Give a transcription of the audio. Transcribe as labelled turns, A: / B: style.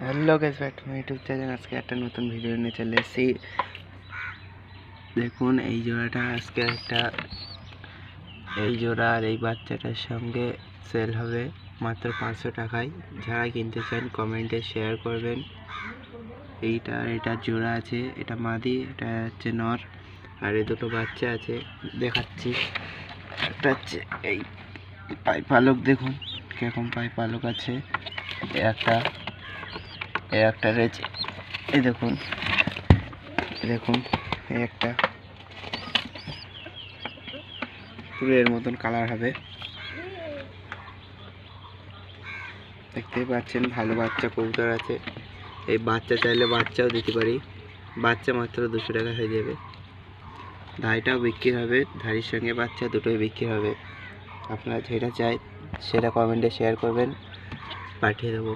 A: Hello guys, back to my YouTube channel. आज के একটা নতুন ভিডিও নিয়ে চলে এসেছি। দেখুন এই জোড়াটা আজকে এই জোড়া আর এই বাচ্চাটার সঙ্গে সেল হবে মাত্র 500 টাকায়। যারা কিনতে চান কমেন্টে শেয়ার করবেন। এটা জোড়া আছে, এটা মাদি, এটা হচ্ছে নর, আর এই দুটো বাচ্চা আছে দেখাচ্ছি। একটা হচ্ছে এই পাই পালক, দেখুন কিরকম পাই পালক আছে। একটা রয়েছে, এই দেখুন এই একটা পুরো এর মতন কালার হবে, দেখতেই পাচ্ছেন। ভালো বাচ্চা কবুতর আছে। এই বাচ্চা চাইলে বাচ্চাও দিতে পারি, বাচ্চা মাত্র 200 টাকা হয়ে যাবে। ধাড়িটাও বিক্রি হবে, ধাড়ির সঙ্গে বাচ্চা দুটোই বিক্রি হবে। আপনারা যেটা চাই সেটা কমেন্টে শেয়ার করবেন, পাঠিয়ে দেবো।